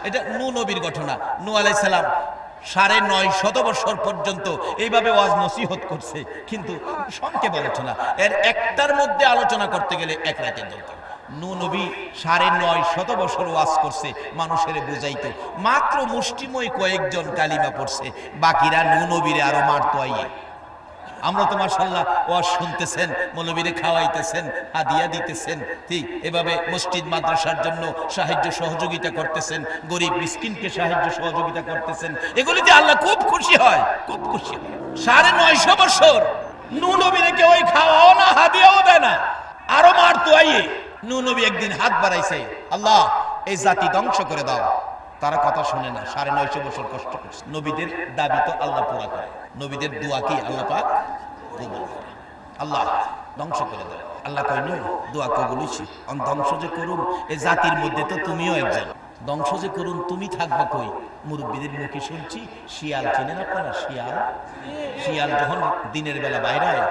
এটা নূহ নবীর ঘটনা। নূহ আলাইহিস সালাম ৯৫০ বছর পর্যন্ত এইভাবে ওয়াজ নসিহত করছে, কিন্তু সংক্ষেপ আলোচনা, এর একটার মধ্যে আলোচনা করতে গেলে এক রাতের দরকার। নূহ নবী ৯৫০ বছর ওয়াজ করছে, মানুষের বুঝাইতো, মাত্র মুষ্টিময় কয়েকজন কালিমা পড়ছে, বাকিরা নূহ নবীরে আরো মারতো আইয়ে। আমরা তো মাশাআল্লাহ ওয়াজ শুনতেছেন, মৌলবীরে খাওয়াইতেছেন, হাদিয়া দিতেছেন, ঠিক এভাবে মসজিদ মাদ্রাসার জন্য সাহায্য সহযোগিতা করতেছেন, গরিব মিসকিনকে সাহায্য সহযোগিতা করতেছেন, এগুলিতে আল্লাহ খুব খুশি হয়, খুব খুশি হয়। ৯৫০ বছর নূহ নবীরে কেউ খাওয়াও না, হাদিয়াও দেয় না, আরো মারতো আইয়ে। নূহ নবী একদিন হাত বাড়াইছে, আল্লাহ এই জাতি ধ্বংস করে দাও। তারা কথা শুনে না, ৯৫০ বছর কষ্ট করছে। নবীদের দাবি তো আল্লাহ পুরা করে, নবীদের দোয়া কি আল্লাহ পাক কবুল করে। আল্লাহ ধ্বংস করে দেয়। আল্লাহ কয় নূহ দোয়া কবুল হইছে, ধ্বংস যে করুন এই জাতির মধ্যে তো তুমিও একজন, ধ্বংস যে করুন তুমি থাকবা কই? মুরব্বীদের মুখে শুনছি শিয়াল, চিনেন আপনারা শিয়াল? শিয়াল যখন দিনের বেলা বাইরে হয়,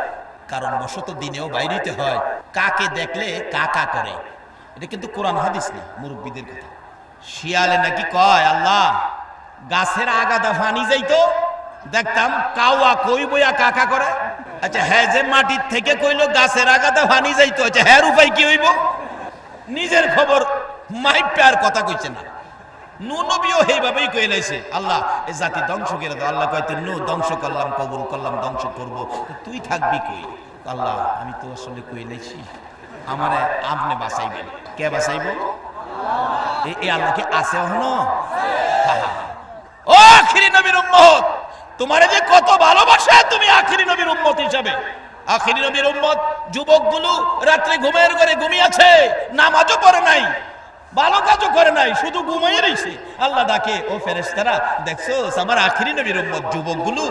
কারণ বশত দিনেও বাইরেতে হয়, কাকে দেখলে কাকা করে, এটা কিন্তু কোরআন হাদিস না, মুরব্বীদের কথা। শিয়ালে নাকি কয় আল্লাহ গাছের আগাদা ফানি যাইতো, দেখতাম কাওয়া কই বইয়া কাকা করে। আচ্ছা হ্যাঁ, যে মাটির থেকে কইলো গাছের আগাদা ফানি যাইতো, আচ্ছা হ্যাঁ উপায় কি হইব? নিজের খবর মাইপে আর কথা কইছে না। নূহ নবীও এইভাবেই কই লাইছে, আল্লাহ এই জাতি ধ্বংস করে দাও। আল্লাহ কইতে নূহ ধ্বংস করলাম, কবুল করলাম, ধ্বংস করব, তুই থাকবি কই? আল্লাহ আমি তো আসলে কই লাইছি, আমারে আপনি বাঁচাইবেন। কে বাঁচাইব? এই আল্লাহ কি আছে এখনো? ও আখিরি নবীর উম্মত, তোমারে যে কত ভালোবাসে তুমি আখিরি নবীর উম্মত হিসাবে। আখিরি নবীর উম্মত যুবকগুলো রাত্রে ঘুমের ঘরে ঘুমিয়েছে, নামাজও পড়ে নাই, ভালো কাজও করে নাই, শুধু ঘুমাই রইছে। আল্লাহ ডাকে, ও ফেরেশতারা দেখছো আমার আখিরি নবীর উম্মত যুবকগুলো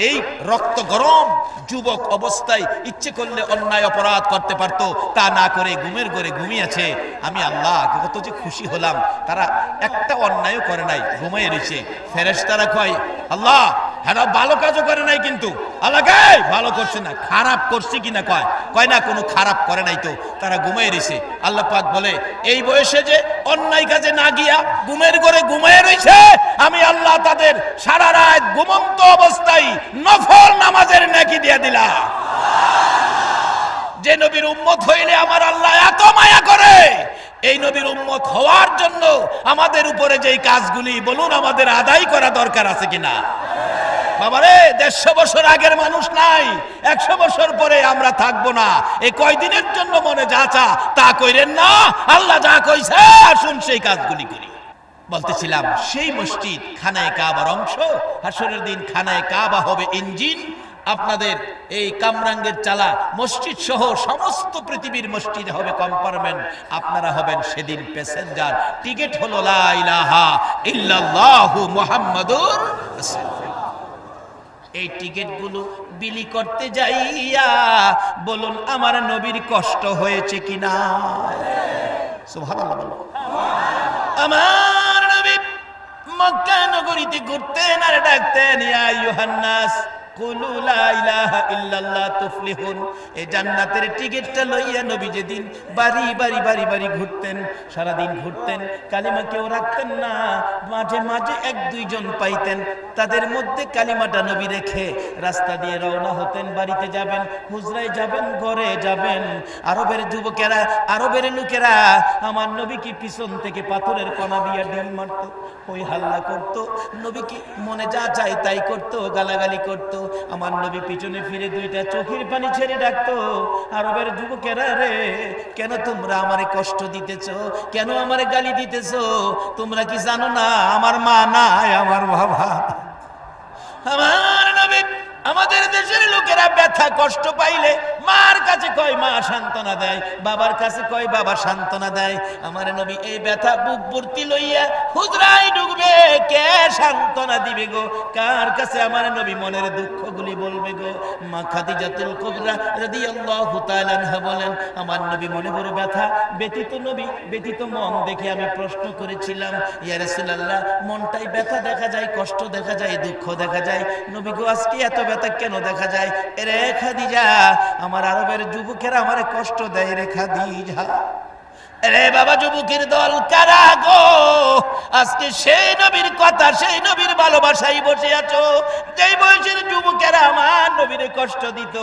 এই রক্ত গরম যুবক অবস্থায় ইচ্ছে করলে অন্যায় অপরাধ করতে পারতো, তা না করে ঘুমের ঘরে ঘুমিয়েছে। আমি আল্লাহ কত যে খুশি হলাম, তারা একটা অন্যায়ও করে নাই, ঘুমিয়ে রয়েছে। ফেরেশতারা কয় আল্লাহ হ্যাঁ ভালো কাজও করে নাই, কিন্তু আল্লাহ কয় ভালো করছে না, খারাপ করছে কিনা? কয় না কোনো খারাপ করে নাই তো, তারা ঘুমিয়ে রয়েছে। আল্লাহ পাক বলে এই বয়সে যে অন্যায় কাজে না গিয়া ঘুমের ঘরে ঘুমিয়ে রয়েছে, আমি আল্লাহ তাদের সারা রাত ঘুমন্ত অবস্থায় নফল নামাজের নেকি দিয়ে দিলাম। যে নবীর উম্মত হইলে আমার আল্লাহ এত মায়া করে, এই নবীর উম্মত হওয়ার জন্য আমাদের উপরে যেই কাজগুলি বলুন আমাদের আদায় করা দরকার আছে কিনা? বাবারে ১৫০ বছর আগের মানুষ নাই, ১০০ বছর পরে আমরা থাকবো না। এই কয়দিনের জন্য মনে যা চা তা কইরেন না, আল্লাহ যা কইছে আসুন সেই কাজগুলি করি। বলতেছিলাম সেই মসজিদ খানায়ে কাবার অংশ, হাসরের দিন খানায়ে কাবা হবে ইঞ্জিন, আপনাদের এই কামরাঙ্গের চালা মসজিদ সহ সমস্ত পৃথিবীর মসজিদ হবে কম্পার্টমেন্ট, আপনারা হবেন সেদিন প্যাসেঞ্জার। টিকিট হলো লা ইলাহা ইল্লাল্লাহু মুহাম্মাদুর রাসূলুল্লাহ। এই টিকিটগুলো বিলি করতে যাইয়া বলুন আমার নবীর কষ্ট হয়েছে কিনা? সুবহানাল্লাহ। আমার নবী মক্কা নগরীতে ঘুরতেন আর ডাকতেন ইয়া আইয়ুহান নাস কুলু লা ইলাহা ইল্লাল্লাহ তুফলিহুন। এই জান্নাতের টিকিটটা লইয়া নবী যেদিন বাড়ি বাড়ি বাড়ি বাড়ি ঘুরতেন, সারাদিন ঘুরতেন, কালিমা কেউ রাখতেন না, মাঝে মাঝে এক দুইজন পাইতেন, তাদের মধ্যে কালিমাটা নবী রেখে রাস্তা দিয়ে রওনা হতেন, বাড়িতে যাবেন, হুজরায় যাবেন, ঘরে যাবেন। আরবের যুবকেরা, আরবের লোকেরা আমার নবীকে পিছন থেকে পাথরের কণা দিয়ে ঢিল মারত, ওই হাল্লা করত, নবীকে মনে যা চাই তাই করত, গালাগালি করত। আমার নবী পিছনে ফিরে দুইটা চোখের পানি ছেড়ে ডাকতো, আরবের যুবকেরা রে কেন তোমরা আমারে কষ্ট দিতেছ, কেন আমারে গালি দিতেছ? তোমরা কি জানো না আমার মা নাই, আমার বাবা? আমার নবী আমাদের দেশের লোকেরা ব্যথা কষ্ট পাইলে মার কাছে কয় মা সান্ত্বনা দেয়, বাবার কাছে কয় বাবা সান্ত্বনা দেয়। আমার নবী এই ব্যথা বুক ভর্তি লইয়া হুজরায় ঢুকবে, কে সান্ত্বনা দিবে গো? কার কাছে আমার নবী মনের দুঃখগুলি বলবে গো? মা খাদিজাতুল কুবরা রাদিয়াল্লাহু তাআলা আনহা বলেন আমার নবী মনে বড় ব্যথা, ব্যথিত নবী, ব্যথিত মন দেখে আমি প্রশ্ন করেছিলাম ইয়া রাসূলুল্লাহ মনটাই ব্যথা দেখা যায়, কষ্ট দেখা যায়, দুঃখ দেখা যায়, নবী গো আজকে এত ব্যথা কেন দেখা যায়? রে খাদিজা আমার আরবের যুবকেরা আমারে কষ্ট দেয় রে খাদিজা। রে বাবা যুবকের দল কারা গো, আজকে সেই নবীর কথা সেই নবীর ভালোবাসাই বসে আছো। যেই বয়সের যুবকেরা আমার নবীরে কষ্ট দিত,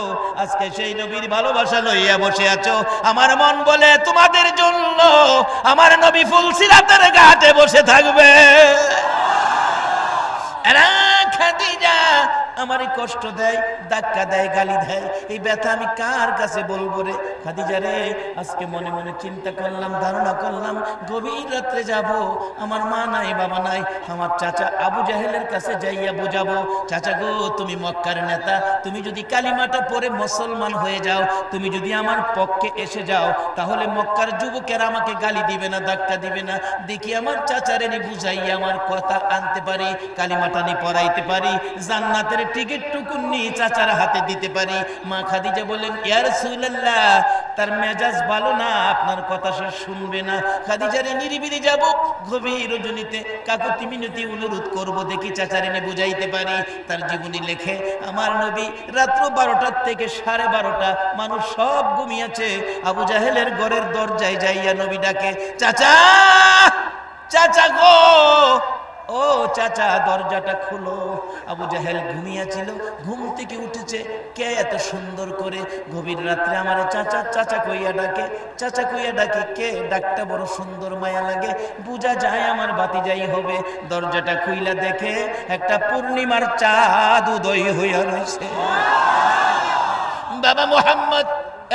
আজকে সেই নবীর ভালোবাসা লইয়া বসে আছো। আমার মন বলে তোমাদের জন্য আমার নবী ফুলসিরাতের ঘাটে বসে থাকবে। খাদিজা আমারই কষ্ট দেয়, ধাক্কা দেয়, গালি দেয়, এই ব্যথা আমি কার কাছে বলবো রে? খাদিজা রে, আজকে মনে মনে চিন্তা করলাম, ধারণা করলাম গভীর রাত্রে যাব, আমার মা নাই, বাবা নাই, আমার চাচা আবু জাহেলের কাছে যাইয়া বুঝাবো, চাচা গো তুমি মক্কার নেতা, তুমি যদি কালিমাটা পড়ে মুসলমান হয়ে যাও, তুমি যদি আমার পক্ষে এসে যাও, তাহলে মক্কার যুবকেরা আমাকে গালি দিবে না, ধাক্কা দিবে না। দেখি আমার চাচারে নি বুঝাইয়া আমার কথা আনতে পারি, কালিমাটা নি পড়াইতে পারি, জান্নাতের টিকিট টুকুন নিয়ে চাচার হাতে দিতে পারি। মা খাদিজা বলেন, ইয়া রাসূলুল্লাহ, তার মেজাজ ভালো না, আপনার কথা সে শুনবে না। খাদিজারে নিরিবিলি যাব, গভীর রজনীতে কাকুতি মিনতি অনুরোধ করব, দেখি চাচারে নিয়ে বুঝাইতে পারি। তার জীবনী লেখে আমার নবী রাত্র 12টার থেকে 12:30, মানুষ সব ঘুমিয়েছে, আবু জাহেলের ঘরের দরজায় যাইয়া নবী ডাকে, চাচা, চাচা গো, ও চাচা দরজাটা খুলো। আবু জাহেল ঘুমিয়েছিল, ঘুম থেকে উঠেছে, কে এত সুন্দর করে গভীর রাত্রে আমার চাচা চাচা কইয়া ডাকে, চাচা কইয়া ডাকে, কে ডাকটা বড় সুন্দর, মায়া লাগে, বুঝা যায় আমার ভাতিজাই হবে। দরজাটা খুইলা দেখে একটা পূর্ণিমার চাঁদ উদয় হইয়া রয়েছে। বাবা মুহাম্মদ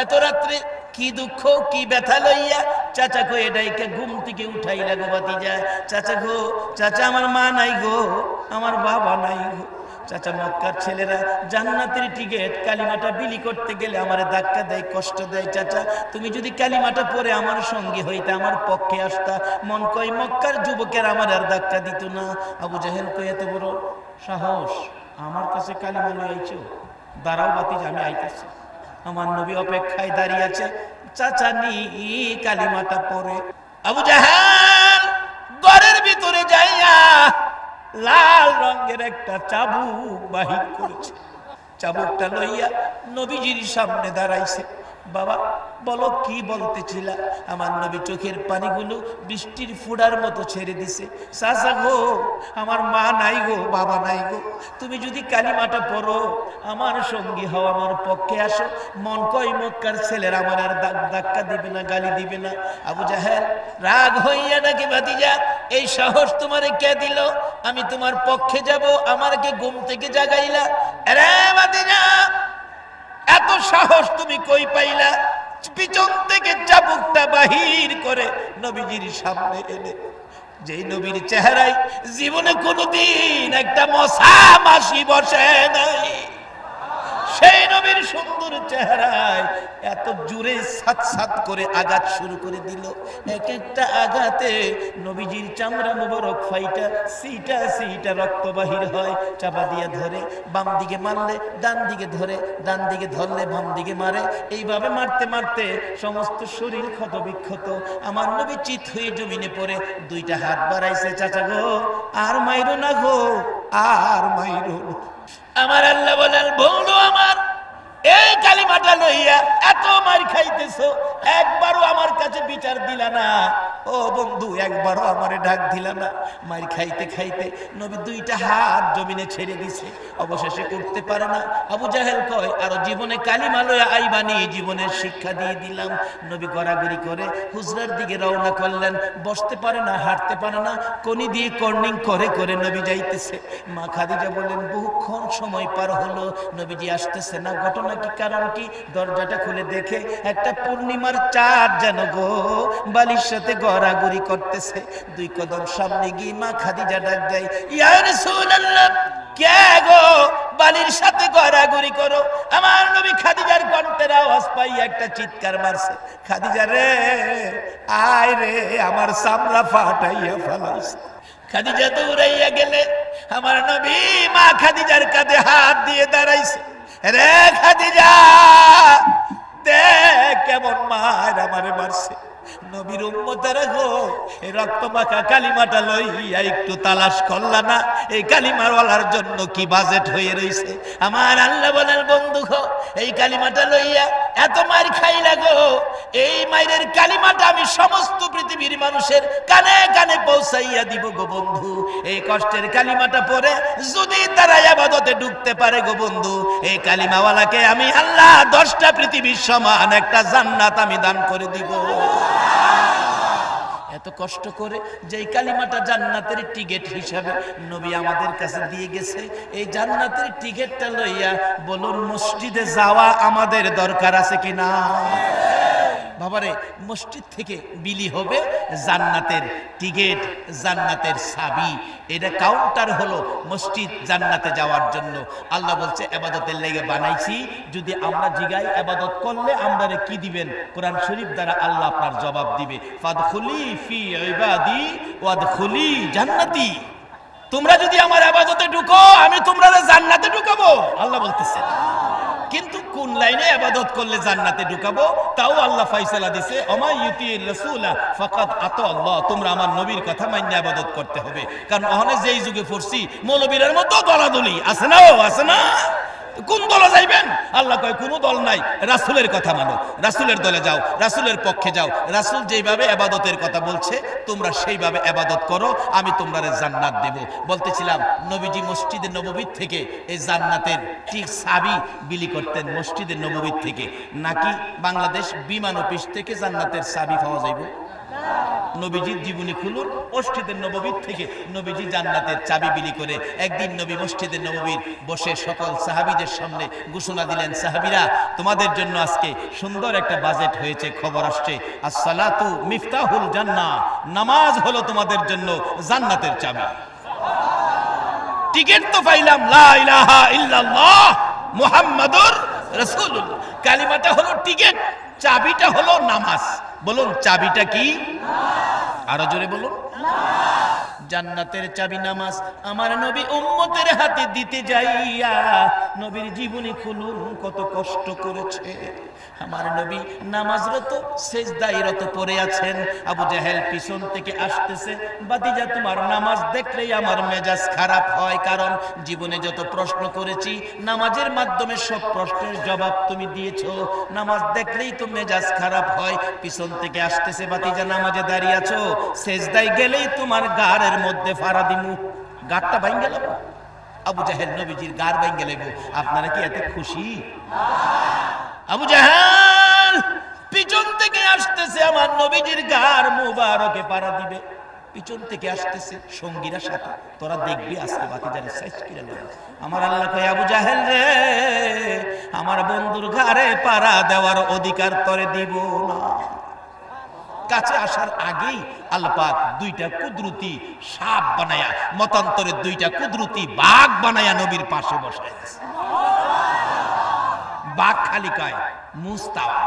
এত রাত্রে কি দুঃখ কি ব্যথা লইয়া চাচা কো এটাইকে ঘুম থেকে উঠাইলা গো ভাতিজা? চাচা গো, চাচা আমার মা নাই গো, আমার বাবা নাই গো। চাচা মক্কার ছেলেরা জান্নাতের টিকিট কালিমাটা বিলি করতে গেলে আমারে ধাক্কা দেয়, কষ্ট দেয়। চাচা তুমি যদি কালিমাটা পড়ে আমার সঙ্গী হইতে, আমার পক্ষে আসতা, মন কয় মক্কার যুবকের আমার আর ধাক্কা দিত না। আবু জাহেল কই এত বড় সাহস, আমার কাছে কালিমা লই আইছো? দাঁড়াও ভাতিজা, আমি আইতাছি। আমার নবী অপেক্ষায় দাঁড়িয়ে আছে, চাচা নি কালিমাটা পড়ে। আবু জাহেল ঘরের ভিতরে যাইয়া লাল রঙের একটা চাবুক বাহির করেছে, চাবুকটা লইয়া নবীজির সামনে দাঁড়াইছে। বাবা বলো কি বলতেছিলা? আমার নবী চোখের পানিগুলো বৃষ্টির ফোঁটার মতো ছেড়ে দিছে। চাচা গো, আমার মা নাই গো, বাবা নাই গো, তুমি যদি কালিমাটা পড়ো, আমার সঙ্গী হও, আমার পক্ষে আসো, মন কয় মক্কার ছেলের আমার আর ধাক্কা দিবে না, গালি দিবে না। আবু জাহেল রাগ হইয়া নাকি, ভাতিজা এই সাহস তোমারে কে দিল? আমি তোমার পক্ষে যাব, আমারকে ঘুম থেকে জাগাইলা? আরে ভাতিজা এত সাহস তুমি কই পাইলা? পিছন থেকে চাবুকটা বাহির করে নবীজির সামনে এনে, যেই নবীর চেহারায় জীবনে কোনোদিন একটা মশা মাসি বসে নাই, সেই নবীর সুন্দর চেহারায় এত জোরে সাত সাত করে আঘাত শুরু করে দিল। এক একটা আঘাতে নবীজির চামড়া মুবারক ফাইটা সিটা সিটা রক্ত বাহির হয়। চাপা দিয়ে ধরে, বাম দিকে মারলে ডান দিকে ধরে, ডান দিকে ধরলে বাম দিকে মারে, এইভাবে মারতে মারতে সমস্ত শরীর ক্ষত বিক্ষত। আমার নবী চিত হয়ে জমিনে পড়ে দুইটা হাত বাড়াইছে, চাচা গো আর মাইরো না গো, আর মাইরো না। আমার আল্লাহ বলেন, বন্ধু আমার এই কালিমাটা লইয়া এত মার খাইতেছো, একবারও আমার কাছে বিচার দিলা না। ও বন্ধু একবারও আমারে ডাক দিলা না। মার খাইতে খাইতে নবী দুইটা হাত জমিনে ছেড়ে দিছে, অবশেষে উঠতে পারে না। আবু জাহেল কয়, আরো জীবনে কালিমা লইয়া আইবানি, জীবনের শিক্ষা দিয়ে দিলাম। নবী গড়াগড়ি করে হুজরার দিকে রওনা করলেন, বসতে পারে না, হাঁটতে পারে না, কোনি দিয়ে কর্নিং করে করে নবী যাইতেছে। মা খাদিজা বলেন, বহুক্ষণ সময় পার হলো, নবীজি আসতেছে না, ঘটনা কি, কারণ কি? দরজাটা খুলে দেখে একটা পূর্ণিমার চাঁদ যেন গো বালির সাথে গড়াগড়ি করতেছে। দুই কদম সামনে গিয়ে মা খাদিজা ডাক দেয়, ইয়া রাসূলুল্লাহ, কে গো বালির সাথে গড়াগড়ি করো? আমার নবী খাদিজার কণ্ঠের আওয়াজ পাই একটা চিৎকার মারছে, খাদিজা রে আয় রে, আমার চামড়া ফাটাইয়া ফেলাইছে। খাদিজা দৌড়াইয়া গেলে আমার নবী মা খাদিজার কাঁধে হাত দিয়ে দাঁড়াইছে। রে খাদিজা দেখ কেমন মার আমারে মারছে। নবীর উম্মতেরা গো, এই রক্ত মাখা কালিমাটা লইয়া একটু তালাশ করলা না? এই কালিমাওয়ালার জন্য কি বাজেট হয়ে রইছে। আমার আল্লাহ বলেন, বন্ধু গো, এই কালিমাটা লইয়া এত মার খাই লাগো, এই মায়ের কালিমাটা আমি সমস্ত পৃথিবীর মানুষের কানে কানে পৌঁছাইয়া দিব গো বন্ধু। এই কষ্টের কালিমাটা পড়ে যদি তারা ইবাদতে ঢুকতে পারে গো বন্ধু, এই কালিমাওয়ালাকে আমি আল্লাহ 10টা পৃথিবীর সমান একটা জান্নাত আমি দান করে দিব। এত কষ্ট করে যেই কালিমাটা জান্নাতের টিকিট হিসাবে নবী আমাদের কাছে দিয়ে গেছে, এই জান্নাতের টিকিটটা লইয়া বলুন মসজিদে যাওয়া আমাদের দরকার আছে কিনা? বাবারে, মসজিদ থেকে বিলি হবে জান্নাতের টিকিট, জান্নাতের চাবি। এটা কাউন্টার হলো মসজিদ জান্নাতে যাওয়ার জন্য। আল্লাহ বলছে ইবাদতের লেগে বানাইছি, যদি আমরা জিগাই ইবাদত করলে আমরারে কি দিবেন? কোরআন শরীফ দ্বারা আল্লাহ আপনার জবাব দিবে, ফাদখুলি ফি ইবাদি ওয়াদখুলি জান্নাতি। তোমরা যদি আমার ইবাদতে ঢুকো আমি তোমরা জান্নাতে ঢুকাবো, আল্লাহ বলতেছে। কিন্তু কোন লাইনে ইবাদত করলে জান্নাতে ঢুকাবো তাও আল্লাহ ফয়সালা দিয়েছে, ওমা ইউতির রাসূলা ফাকাদ আতা আল্লাহ। তোমরা আমার নবীর কথা মাইনে ইবাদত করতে হবে। কারণ ওখানে যেই যুগে পড়ছি মৌলবীদের মতো দলাদলি আছে না, আছে না? কোন দলে যাইবেন? আল্লাহ কয় কোনো দল নাই, রাসূলের কথা মানো, রাসূলের দলে যাও, রাসূলের পক্ষে যাও। রাসূল যেইভাবে ইবাদতের কথা বলছে তোমরা সেইভাবে ইবাদত করো, আমি তোমরা জান্নাত দেব। বলতেছিলাম নবীজি মসজিদে নববীর থেকে এই জান্নাতের ঠিক চাবি বিলি করতেন মসজিদে নববীর থেকে। নাকি বাংলাদেশ বিমান অফিস থেকে জান্নাতের চাবি পাওয়া যাইবে? নবীজির জীবনী খুলুন, মসজিদের নববীর থেকে নবীজি জান্নাতের চাবি বিলি করে। একদিন নবী মসজিদের নববীর বসে সকল সাহাবীদের সামনে ঘোষণা দিলেন, সাহাবীরা তোমাদের জন্য আজকে সুন্দর একটা বাজেট হয়েছে, খবর আসছে, আসসালাতু মিফতাহুল জান্নাহ, নামাজ হলো তোমাদের জন্য জান্নাতের চাবি। টিকিট তো পাইলাম লা ইলাহা ইল্লাল্লাহ মুহাম্মাদুর রাসূলুল্লাহ, কালিমাটা হলো টিকিট, চাবিটা হলো নামাজ। বলুন চাবিটা কি? আরো জোরে বলুন। জান্নাতের চাবি নামাজ। আমার নবী উম্মতের হাতে দিতে যাইয়া নবীর জীবনী খুলুন কত কষ্ট করেছে। আমার নবী নামাজরত সেজদায়রত পড়ে আছেন, আবু জাহেল পিছন থেকে আসতেছে, বাতিজা তোমার নামাজ দেখলেই আমার মেজাজ খারাপ হয়, কারণ জীবনে যত প্রশ্ন করেছি নামাজের মাধ্যমে সব প্রশ্নের জবাব তুমি দিয়েছো, নামাজ দেখলেই তো মেজাজ খারাপ হয়। পিছন থেকে আসতেছে, বাতিজা নামাজে দাঁড়িয়ে আছো, সেজদায় গেলেই তোমার গাড়ের মধ্যে ফাড়া দিমু, গাড়টা ভাঙ্গে গেল। আবু জাহেল নবীজির গাড় ভাঙ্গে গেল। আপনারা কি এত খুশি? আবু জাহেল পিছন থেকে আসতেছে, আমার নবীজির গাড় মুবারকে পাড়া দিবে, পিছন থেকে আসতেছে সঙ্গীরা সাথে, তোরা দেখবি আজকে বাতিজারে সাইজ করে লয়। আমার আল্লাহ কয়, আবু জাহেল রে, আমার বন্ধুর ঘাড়ে পাড়া দেওয়ার অধিকার তোরে দিব না। কাছে আসার আগেই আল্লাহ পাক দুইটা কুদরতি সাপ বানায়া, মতান্তরে দুইটা কুদরতি বাঘ বানায়া নবীর পাশে বসায় দিয়েছে। বাঘ খালি কয় মুস্তাওয়া,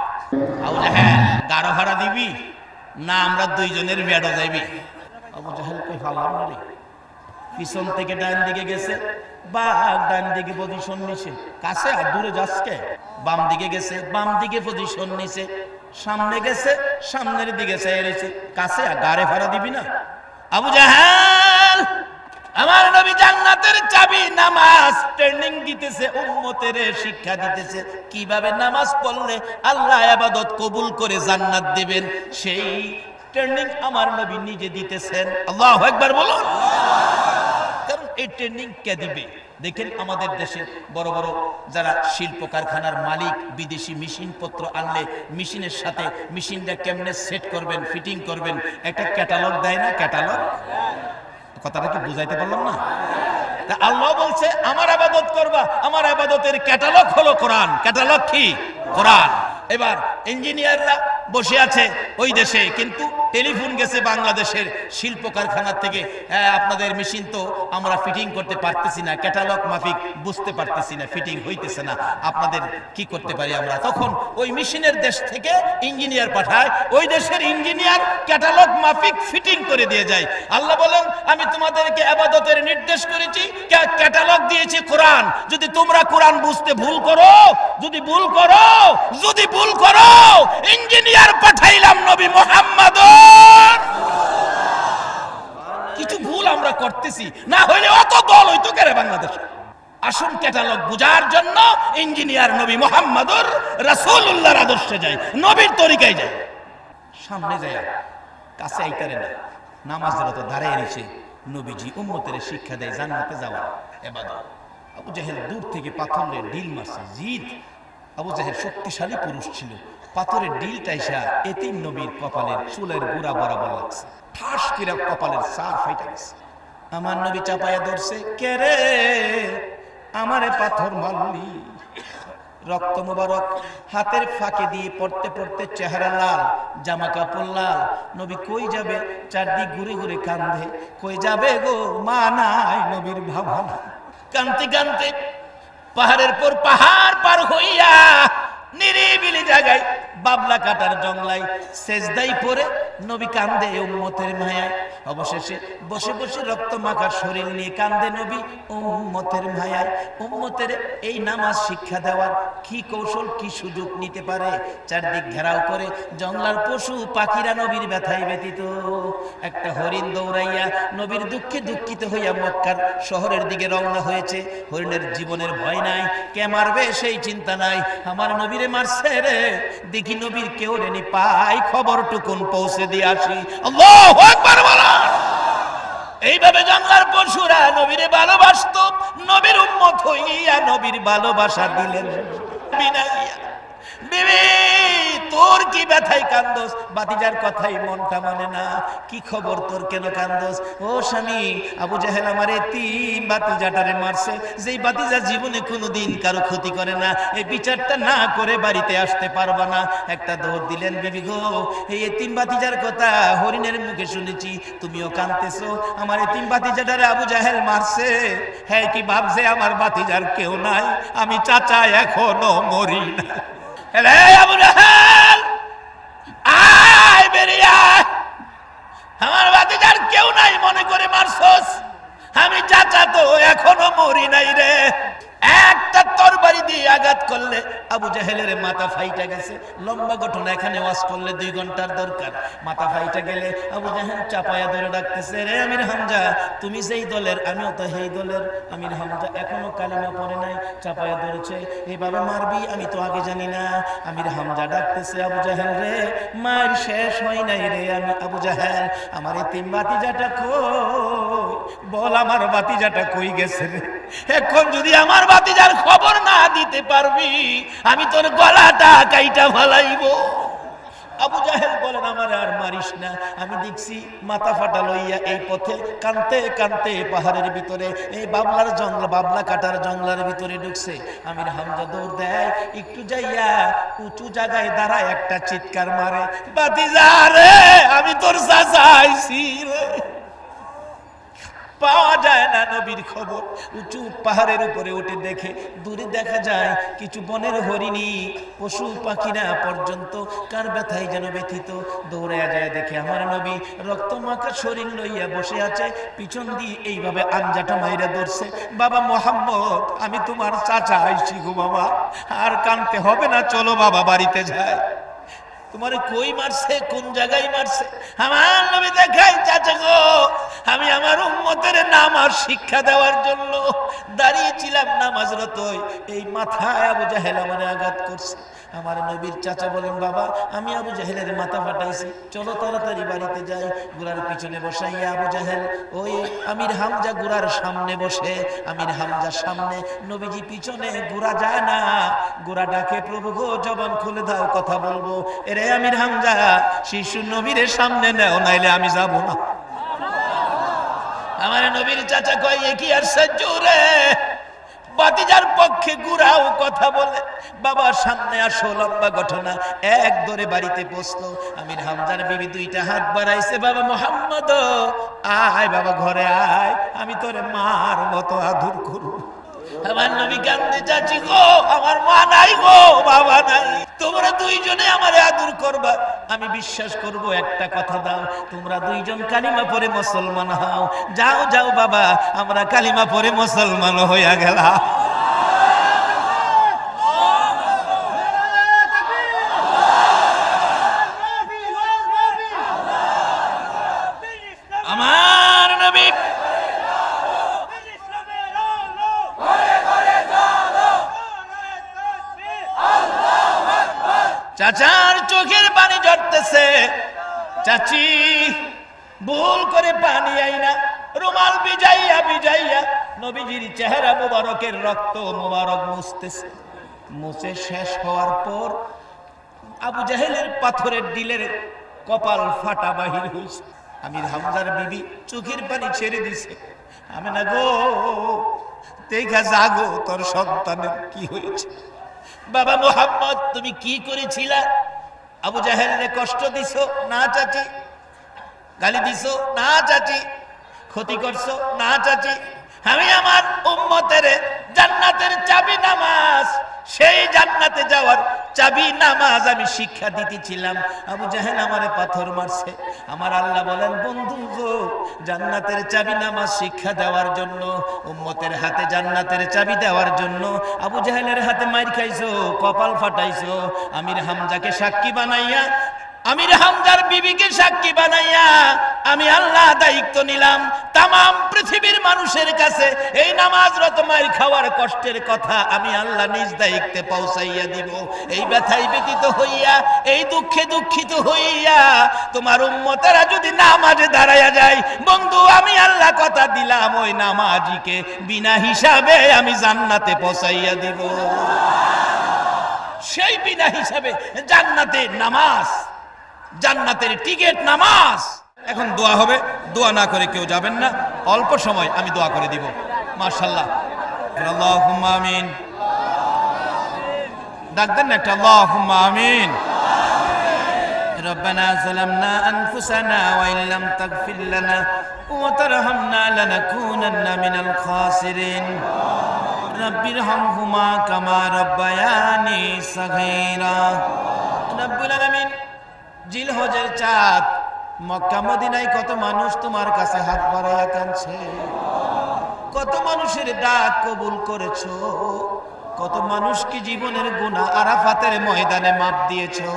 আবু জাহেল গাড়ো ভাড়া দিবি না আমরা দুইজনের বেড়ো যাইবি? আবু জাহেল কই ফালাম না রে। পিছন থেকে ডান দিকে গেছে, বাঘ ডান দিকে পজিশন নিছে, কাছে আর দূরে যাচ্ছে। বাম দিকে গেছে, বাম দিকে পজিশন নিছে। সামনে গেছে, সামনের দিকে চেয়ে রয়েছে, কাছে আর গাড়ে ভাড়া দিবি না? আবু জাহেল আমার নবী জান্নাতের চাবি নামাজ ট্রেনিং দিতেছে, উম্মতের শিক্ষা দিতেছে কিভাবে নামাজ পড়লে আল্লাহ ইবাদত কবুল করে জান্নাত দিবেন, সেই ট্রেনিং আমার নবী নিজে দিতেছেন। আল্লাহু আকবার বলুন। কারণ এই ট্রেনিং কে দিবে? দেখেন আমাদের দেশে বড় বড় যারা শিল্প কারখানার মালিক, বিদেশি মেশিন পত্র আনলে মেশিনের সাথে মেশিনটা কেমনে সেট করবেন, ফিটিং করবেন, একটা ক্যাটালগ দেয় না? ক্যাটালগ, কথাটা কি বুঝাইতে পারলাম না? তা আল্লাহ বলছে আমার ইবাদত করবা, আমার ইবাদতের ক্যাটালগ হলো কোরআন। ক্যাটালগ কি? কোরআন। এবার ইঞ্জিনিয়াররা বসে আছে ওই দেশে, কিন্তু টেলিফোন গেছে বাংলাদেশের শিল্প কারখানা থেকে, আপনাদের মেশিন তো আমরা ফিটিং করতে পারতেছি না, ক্যাটালগ মাফিক বুঝতে পারতেছি না, ফিটিং হইতেছে না, আপনাদের কি করতে পারি আমরা? তখন ওই মেশিনের দেশ থেকে ইঞ্জিনিয়ার পাঠায়, ওই দেশের ইঞ্জিনিয়ার ক্যাটালগ মাফিক ফিটিং করে দিয়ে যায়। আল্লাহ বলেন আমি তোমাদেরকে ইবাদতের নির্দেশ করেছি, ক্যাটালগ দিয়েছি কোরআন। যদি তোমরা কোরআন বুঝতে ভুল করো, যদি ভুল করো, যদি ভুল করো, ইঞ্জিনিয়ার পাঠাইলাম নবী মুহাম্মদ। কিছু ভুল আমরা করতেছি, না হইলে অত দল হইতো কেন বাংলাদেশে? আসুন ক্যাটালগ বোঝার জন্য ইঞ্জিনিয়ার নবী মুহাম্মদুর রাসূলুল্লাহর আদর্শে যায়, নবীর তরিকায় যায়। সামনে যায় কাছে আইতারে না, নামাজের তো দাঁড়ায় নিছে নবীজি উম্মতের শিক্ষা দেয় জান্নাতে যাওয়া ইবাদত। আবু জাহেল দূর থেকে পাথরের ঢিল মারছে, জিদ। আবু জাহেল শক্তিশালী পুরুষ ছিল, পাথরের ঢিলটা এসে এতিম নবীর কপালের চুলের গোড়া বরাবর লাগছে, ঠাস করে কপালের সার ফাইটা গেছে। আমার নবী চাপায়া ধরছে, কে রে আমারে পাথর মারলি? রক্ত মুবারক হাতের ফাঁকে দিয়ে পড়তে পড়তে চেহারা লাল, জামা কাপড় লাল। নবী কই যাবে চারদিক ঘুরে ঘুরে কান্দে, কই যাবে গো মা নাই নবীর ভাবা না। কান্তি কান্তি পাহাড়ের পর পাহাড় পার হইয়া নিরিবিলি জায়গায় বাবলা কাটার জংলায় সেজদাই পড়ে নবী কান্দে উম্মতের মায়ায়। অবশেষে বসে বসে রক্ত মাখা শরীর নিয়ে কান্দে নবী উম্মতের মায়ায়। উম্মতের এই নামাজ শিক্ষা দেওয়ার কি কৌশল, কি সুযোগ নিতে পারে, চারদিক ঘেরাও করে জংলার পশু পাখিরা নবীর ব্যথায় ব্যতীত। একটা হরিণ দৌড়াইয়া নবীর দুঃখে দুঃখিত হইয়া মক্কার শহরের দিকে রওনা হয়েছে। হরিণের জীবনের ভয় নাই, কে মারবে সেই চিন্তা নাই, আমার নবীরে মারছে রে, দেখি নবীর কেউ রেনি পাই, খবরটুকুন পৌঁছে দিয়ে আসি। আল্লাহু আকবার বলো। এইভাবে জঙ্গলার পশুরা নবীরে ভালোবাসত, নবীর উম্মত হইয়া নবীর ভালোবাসা দিলেন বিনাইয়া। বিবি তোর কি ব্যথায় কান্দোস? বাতিজার কথাই মনটা মানে না। কি খবর তোর, কেন কান্দোস? ও স্বামী, আবু জাহেল আমারে তিন বাতিজাটারে মারছে, যেই বাতিজা জীবনে কোনোদিন কারো ক্ষতি করে না, এই বিচারটা না করে বাড়িতে আসতে পারবা না। একটা দৌড় দিলেন, বিবি গো এই তিন বাতিজার কথা হরিণের মুখে শুনেছি, তুমিও কাঁদতেছো, আমার তিন বাতিজাটারে আবু জাহেল মারছে। হ্যাঁ কি ভাবছে আমার বাতিজার কেউ নাই, আমি চাচা এখনো মরি না। আবু জাহেল আয় বেরিয়ে আয়, আমার ভাতিজার কেউ নাই মনে করে মারছস, আমি চাচা তো এখনো মরি নাই রে। একটা তরবারি দিয়ে আঘাত করলে আবু জাহেলের মাথা ফাইটা গেছে। লম্বা ঘটনা, এখানে ওয়াজ করলে 2 ঘন্টার দরকার। মাথা ফাইটা গেলে আবু জাহেল চাপায়া ধরে ডাকতেছে, রে আমির হামজা, তুমি যেই দলের আমিও তো সেই দলের। আমির হামজা এখনো কালিমা পড়ে নাই, চাপায়া ধরেছে, এইভাবে মারবি আমি তো আগে জানি না। আমির হামজা ডাকতেছে, আবু জাহেল রে মার শেষ হয় নাই রে। আমি আবু জাহেল আমার এই তিন বাতিজাটা কই, বল আমার বাতিজাটা কই গেছে রে? এখন যদি আমার বাতিজার খবর না দিতে পারবি, আমি তোর গলাটা কাইটা ফালাইব। আবু জাহেল বলেন, আমার আর মারিস না, আমি দেখছি মাথা ফাটা লইয়া এই পথে কানতে কানতে পাহাড়ের ভিতরে এই বাবলার জঙ্গল, বাবলা কাটার জঙ্গলের ভিতরে ঢুকছে। আমির হামজা দৌড় দেয়, একটু যাইয়া উঁচু জায়গায় দাঁড়ায় একটা চিৎকার মারে, বাতিজা রে আমি তোর চাচা আইছি রে। পাওয়া যায় না নবীর খবর। উঁচু পাহাড়ের উপরে উঠে দেখে, দূরে দেখা যায় কিছু বনের হরিণী, পশু পাখিরা পর্যন্ত কার ব্যথায় যেন ব্যথিত। দৌড়ে যায় দেখে আমার নবী রক্ত মাখা শরীর লইয়া বসে আছে, পিছন দিয়ে এইভাবে আঞ্জাটা মাইরা ধরছে, বাবা মোহাম্মদ আমি তোমার চাচা আইছি গো বাবা, আর কানতে হবে না, চলো বাবা বাড়িতে যায়। তোমারে কই মারছে, কোন জায়গায় মারছে? আমার নবী দেখাই, চাচা গো আমি আমার উম্মতের নামাজ শিক্ষা দেওয়ার জন্য দাঁড়িয়েছিলাম নামাজরত, এই মাথায় আবু জাহেল আমারে আঘাত করছে। আমার নবীর চাচা বলেন, বাবা আমি আবু জাহেলের মাথা ফাটাইছি, চলো তাড়াতাড়ি বাড়িতে যাই। ঘোড়ার পিছনে বসাইয়া আবু জাহেল ওই আমির হামজা ঘোড়ার সামনে বসে, আমির হামজার সামনে, নবীজি পিছনে। ঘোড়া যায় না, ঘোড়া ডাকে, প্রভু গো জবান খুলে দাও, কথা বলবো। এরে আমির হামজা, শিশু নবীরের সামনে নেও, নাইলে আমি যাব না। আমার নবীর চাচা কয়, এ কি আর সহ্য রে, বাতিজার পক্ষে ঘুরাও কথা বলে, বাবা সামনে আসো। লম্বা ঘটনা, এক দৌড়ে বাড়িতে পৌঁছলো। আমির হামজার বিবি 2টা হাত বাড়াইছে, বাবা মোহাম্মদ আয় বাবা ঘরে আয়, আমি তোরে মার মতো আদর করব। আমার নবী কান্দে, চাচি গো আমার মা নাই গো, বাবা নাই, তোমরা 2 জনে আমারে আদর করবা, আমি বিশ্বাস করব। একটা কথা দাও, তোমরা 2 জন কালিমা পড়ে মুসলমান হও। যাও যাও বাবা, আমরা কালিমা পড়ে মুসলমান হইয়া গেলাম। আমার নবী চাচার চোখের পানি ঝরতেছে। চাচি ভুল করে পানি আইনা রুমাল ভিজাইয়া ভিজাইয়া নবীজির চেহারা মুবারকের রক্ত মুবারক মুছতেছে। মুছে শেষ হওয়ার পর আবু জাহেলের পাথরের ডিলের কপাল ফাটা বাহির হইছে। আমির হামজার বিবি চোখের পানি ছেড়ে দিছে। আমি না গো, দেখা জাগো, তোর সন্তানের কি হয়েছে? বাবা মুহাম্মদ, তুমি কি করেছিলা? আবু জাহেলকে কষ্ট দিছো? না চাচি। গালি দিছো? না চাচি। ক্ষতি করছো? না চাচি। আমি আমার উম্মতের জান্নাতের চাবি নামাজ, সেই জান্নাতে যাওয়ার চাবি নামাজ আমি শিক্ষা দিতেছিলাম। আবু জাহেল আমারে পাথর মারছে। আমার আল্লাহ বলেন, বন্ধু গো, জান্নাতের চাবি নামাজ শিক্ষা দেওয়ার জন্য, উম্মতের হাতে জান্নাতের চাবি দেওয়ার জন্য আবু জাহেলের হাতে মাইর খাইছো, কপাল ফাটাইছো। আমির হামজাকে সাক্ষী বানাইয়া, আমির হামজার বিবিকে সাক্ষী বানাইয়া আমি আল্লাহ দায়িত্ব নিলাম তামাম পৃথিবীর মানুষের কাছে এই নামাজরত মায়ের খাওয়ার কষ্টের কথা আমি আল্লাহ নিজ দায়িত্বে পৌঁছাইয়া দিব। এই ব্যথায় ব্যতীত হইয়া, এই দুঃখে দুঃখিত হইয়া তোমার উম্মতেরা যদি নামাজে দাঁড়াইয়া যায়, বন্ধু আমি আল্লাহ কথা দিলাম, ওই নামাজিকে বিনা হিসাবে আমি জান্নাতে পৌঁছাইয়া দিব। সেই বিনা হিসাবে জান্নাতে নামাজ, জান্নাতের টিকিট নামাজ। এখন দোয়া হবে, দোয়া না করে কেউ যাবেন না। অল্প সময় আমি দোয়া করে দিব। মাশাআল্লাহ, আল্লাহুম্মা আমিন। ডাক দেন না একটা, আল্লাহুম্মা আমিন। ربنا ظلمنا أنفسنا وإن لم تغفر لنا وترحمنا لنكونن من الخاسرين رب ارحمهما كما ربياني صغيرا رب العالمين। জিলহজের চাঁদ, মক্কা মদিনায় কত মানুষ তোমার কাছে হাত বাড়াইয়া কাঁদছে, কত মানুষের ডাক কবুল করেছো, কত মানুষ কি জীবনের গুনাহ আরাফাতের ময়দানে মাপ দিয়েছো।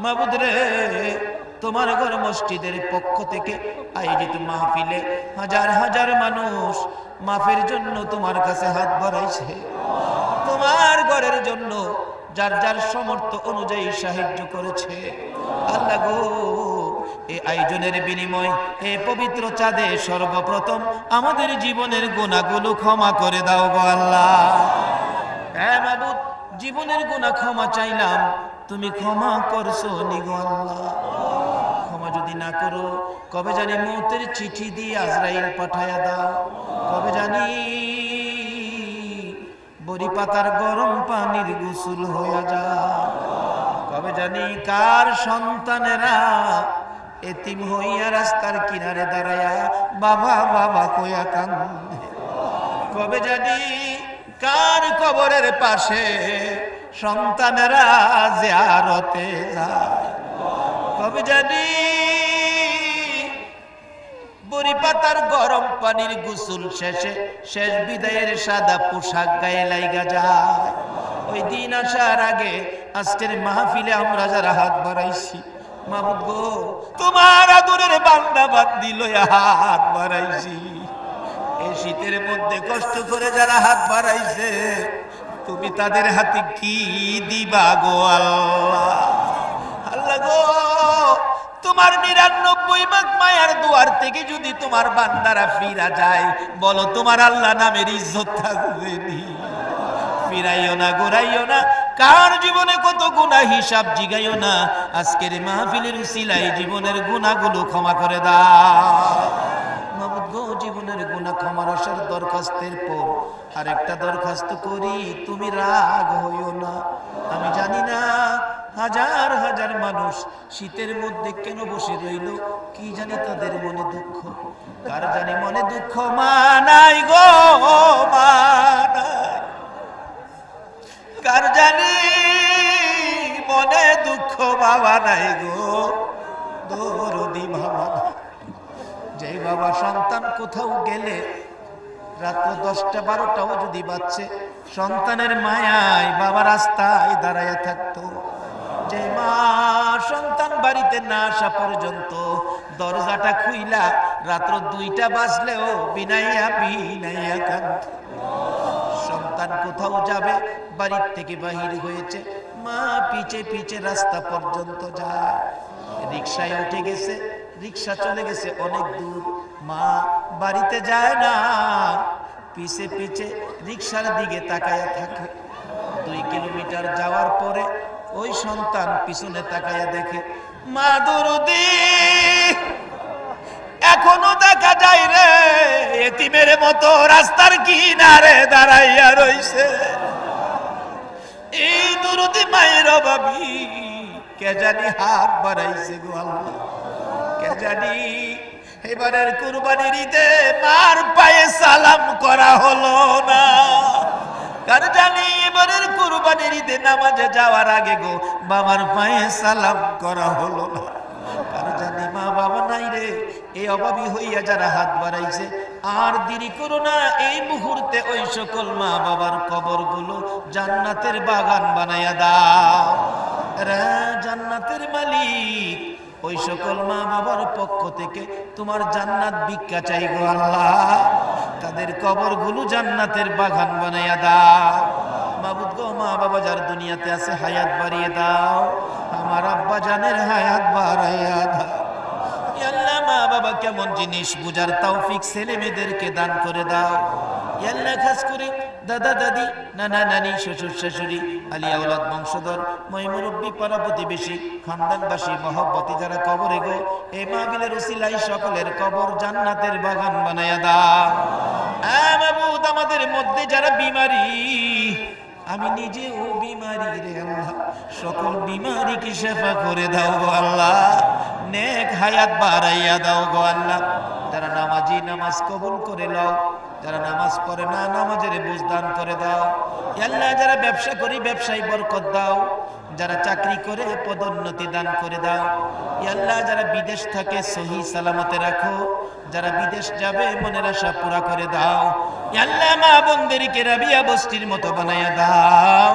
মাবুদ রে, তোমার ঘর মসজিদের পক্ষ থেকে আয়োজিত মাহফিলে হাজার হাজার মানুষ মাফের জন্য তোমার কাছে হাত বাড়াইছে। তোমার ঘরের জন্য যার যার সামর্থ্য অনুযায়ী সাহায্য করেছে। আল্লাহ গো, এই আয়োজনের বিনিময় এই পবিত্র চাঁদে সর্বপ্রথম আমাদের জীবনের গুনাহগুলো ক্ষমা করে দাও গো আল্লাহ। হ্যাঁ মাবুদ, জীবনের গুনাহ ক্ষমা চাইলাম, তুমি ক্ষমা করছো নি গো আল্লাহ। ক্ষমা যদি না করো, কবে জানি মৌতের চিঠি দিয়ে আজরাইল পাঠায়া দাও, কবে জানি বড়ি পাতার গরম পানির গোসল হইয়া যায়, কবে জানি কার সন্তানেরা এতিম হইয়া রাস্তার কিনারে দাঁড়ায়া বাবা বাবা কইয়া কান্দে, কবে জানি কার কবরের পাশে সন্তানেরা জিয়ারতে যায়, কবে জানি বড়ি পাতার গরম পানির গোসল শেষে শেষ বিদায়ের সাদা পোশাক গায়ে লাইগা যায়। ওই দিন আসার আগে আজকের মাহফিলে আমরা যারা হাত বাড়াইছি, মাবুদ গো, তোমার আদরের বান্দা বান্দি লইয়া হাত বাড়াইছি। এই শীতের মধ্যে কষ্ট করে যারা হাত বাড়াইছে, তুমি তাদের হাতে কি দিবা গো আল্লাহ। আল্লাহ গো, তোমার ৯৯ ভাগ মায়ার দুয়ার থেকে যদি তোমার বান্দারা ফিরা যায়, বলো তোমার আল্লাহ নামের ইজ্জত থাকবে নি? ফিরাইও না, ঘুরাইও না, কার জীবনে কত গুনাহ হিসাব জিগাইও না। আজকের মাহফিলের উসিলায় জীবনের গুনাহগুলো ক্ষমা করে দাও মাবুদ গো। জীবনের গুনাহ ক্ষমার আসার দরখাস্তের পর আরেকটা দরখাস্ত করি, তুমি রাগ হইও না। আমি জানি না হাজার হাজার মানুষ শীতের মধ্যে কেন বসে রইল, কি জানি তাদের মনে দুঃখ, কার জানি মনে দুঃখ মানাই গো মানাই, কার জানি মনে দুঃখ বাবা নাই গো দরদি বাবা। যে বাবা সন্তান কোথাও গেলে রাত 10টা 12টাও যদি বাজছে, সন্তানের মায়ায় বাবা রাস্তায় দাঁড়াইয়া থাকতো। যে মা সন্তান বাড়িতে না আসা পর্যন্ত দরজাটা খুইলা রাত্র 2টা বাজলেও বিনাইয়া বিনাইয়া কাঁদতো। সন্তান কোথাও যাবে, বাড়ির থেকে বাহির হয়েছে, মা পিছে পিছে রাস্তা পর্যন্ত যায়। রিকশায় উঠে গেছে, রিকশা চলে গেছে অনেক দূর, মা বাড়িতে যায় না, পিছে পিছে রিকশার দিকে তাকায়া থাকে। 2 কিলোমিটার যাওয়ার পরে ওই সন্তান পিছনে তাকায়া দেখে মা দরদি এখনো দেখা যায় রে, এতিমের মতো রাস্তার কিনারে দাঁড়াইয়া রইছে। এই দরদি মায়ের অভাবী কে জানি হাত বাড়াইছে গো আল্লাহ, কে জানি এবারের কুরবানির ঈদে মার পায়ে সালাম করা হলো না। কার জানি এবারের কুরবানির ঈদে নামাজে যাওয়ার আগে গো বাবার পায়ে সালাম করা হলো না। কার জানি মা বাবা নাই রে, এই অভাবী হইয়া যারা হাত বাড়াইছে, আর দেরি করো না, এই মুহূর্তে ওই সকল মা বাবার কবরগুলো জান্নাতের বাগান বানাইয়া দাও। রে জান্নাতের মালিক, ওই সকল মা বাবার পক্ষ থেকে তোমার জান্নাত ভিক্ষা চাই গো আল্লাহ, তাদের কবরগুলো জান্নাতের বাগান বানাইয়া দাও। মাবুদ গো, মা বাবা যার দুনিয়াতে আছে হায়াত বাড়িয়ে দাও, আমার আব্বা জানের হায়াত বাড়াইয়া দাও। ইয়া আল্লাহ, মা বাবা কেমন জিনিস বুঝার তৌফিক ছেলে মেয়েদেরকে দান করে দাও। ইয়া আল্লাহ, খাস করে দাদা দাদি, নানা নানি, শ্বশুর শাশুড়ি, আলিয়া আওলাদ, বংশধর, মই মুরব্বী, পাড়া প্রতিবেশী, খানদানবাসী, মহব্বতী যারা কবরে গো, এই মাহফিলের উসিলাই সকলের কবর জান্নাতের বাগান বানায়া দাও। মাবুদ, আমাদের মধ্যে যারা বিমারি, আমি নিজেও বিমারি রে আল্লাহ, সকল বিমারিকে শেফা করে দাও গো আল্লাহ, নেক হায়াত বাড়াইয়া দাও গো আল্লাহ। যারা নামাজি নামাজ কবুল করে নাও, যারা নামাজ পড়ে না নামাজের বুঝ দান করে দাও। ইয়া আল্লাহ, যারা ব্যবসা করি ব্যবসায় বরকত দাও, যারা চাকরি করে পদোন্নতি দান করে দাও। ইয়া আল্লাহ, যারা বিদেশ থাকে সহি সালামতে রাখো, যারা বিদেশ যাবে মনের আশা পুরা করে দাও। ইয়া আল্লাহ, মা বোনদেরকে রাবিয়া বস্তির মতো বানাইয়া দাও,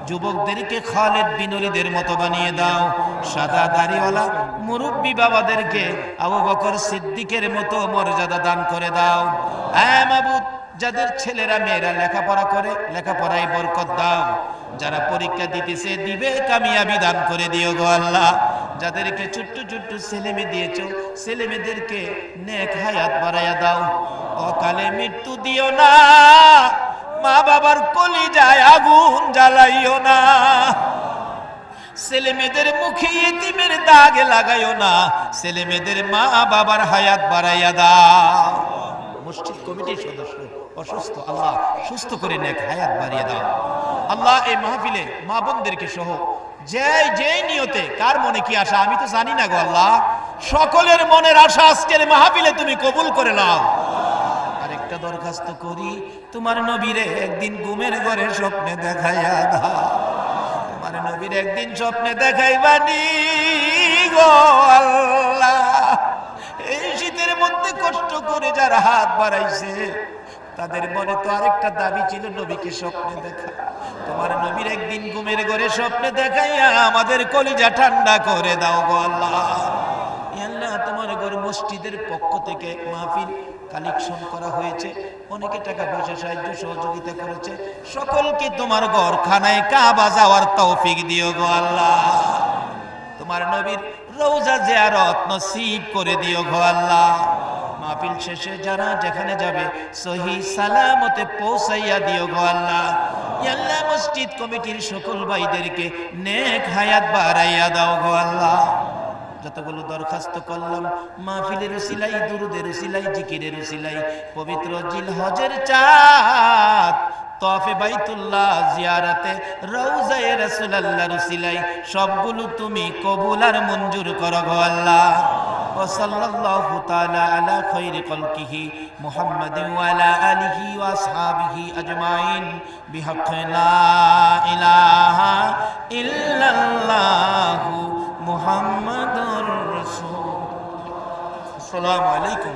যুবকদেরকে খালেদ বিন ওলীদের মতো বানিয়ে দাও, সাদা দাড়িওয়ালা মুরব্বী বাবাদেরকে আবু বকর সিদ্দিকের মতো মর্যাদা দান করে দাও। মাবুদ, যাদের ছেলেরা মেয়েরা লেখাপড়া করে লেখাপড়ায় বরকত দাও, যারা পরীক্ষা দিতেছে দিবে কামিয়াবি দান করে দিও গো আল্লাহ। যাদেরকে ছোট্ট ছোট্ট ছেলে মেয়ে দিয়েছো, ছেলে মেয়েদেরকে নেক হায়াত বাড়াইয়া দাও, অকালে মৃত্যু দিও না, মা বাবার কলিজায় আগুন জ্বালাইও না, ছেলে মেয়েদের মুখে ইতিমের দাগ লাগাইও না, ছেলে মেয়েদের মা বাবার হায়াত বাড়াইয়া দাও। মসজিদ কমিটির সদস্য অসুস্থ, আল্লাহ সুস্থ করে নেক হায়াত বাড়িয়ে দাও। আল্লাহ, এই মাহফিলে মা বোনদেরকে সহ যে নিয়তে কার মনে কি আশা আমি তো জানি না গো আল্লাহ, সকলের মনের আশা আজকের মাহফিলে তুমি কবুল করে নাও। আরেকটা দরখাস্ত করি, তোমার নবীরে একদিন ঘুমের ঘরে স্বপ্নে দেখাইয়া দাও, তোমার নবীর একদিন স্বপ্নে দেখাইবানি গো আল্লাহ। এই শীতের মধ্যে কষ্ট করে যারা হাত বাড়াইছে, তাদের মনে তো আরেকটা দাবি ছিল নবীকে স্বপ্নে দেখা। তোমার নবীর একদিন ঘুমের ঘরে স্বপ্নে দেখাইয়া আমাদের কলিজা ঠান্ডা করে দাও গো আল্লাহ। আল্লাহ, তোমার ঘর মসজিদের পক্ষ থেকে মাহফিল কালেকশন করা হয়েছে, অনেকে টাকা পয়সা সাহায্য সহযোগিতা করেছে, সকলকে তোমার ঘর খানায় কাবা যাওয়ার তৌফিক দিও গো আল্লাহ। তোমার নবীর রওজা জিয়ারত নসিব করে দিও গো আল্লাহ। মাহফিল শেষে যারা যেখানে যাবে সহি সালামতে পৌঁছাইয়া দিও গো আল্লাহ। ইয়া আল্লাহ, মসজিদ কমিটির সকল ভাইদেরকে নেক হায়াত বাড়াইয়া দাও গো আল্লাহ। যতগুলো দরখাস্ত করলাম মাহফিলের উসিলাই, দুরুদের উসিলাই, জিকিরের উসিলাই, পবিত্র জিলহজের চাঁদ, তওয়াফে বাইতুল্লাহ, জিয়ারতে রওজায়ে রাসূলুল্লাহর উসিলাই সবগুলো তুমি কবুল আর মঞ্জুর করো গো আল্লাহ। ওয়া সাল্লাল্লাহু তাআলা আলা খায়রি খালকিহি মুহাম্মাদিন ওয়া আলা আলিহি ওয়া আসহাবিহি আজমাইন বিহাক্কি লা ইলাহা ইল্লাল্লাহু মুহাম্মাদুর রাসূল। আসসালামু আলাইকুম।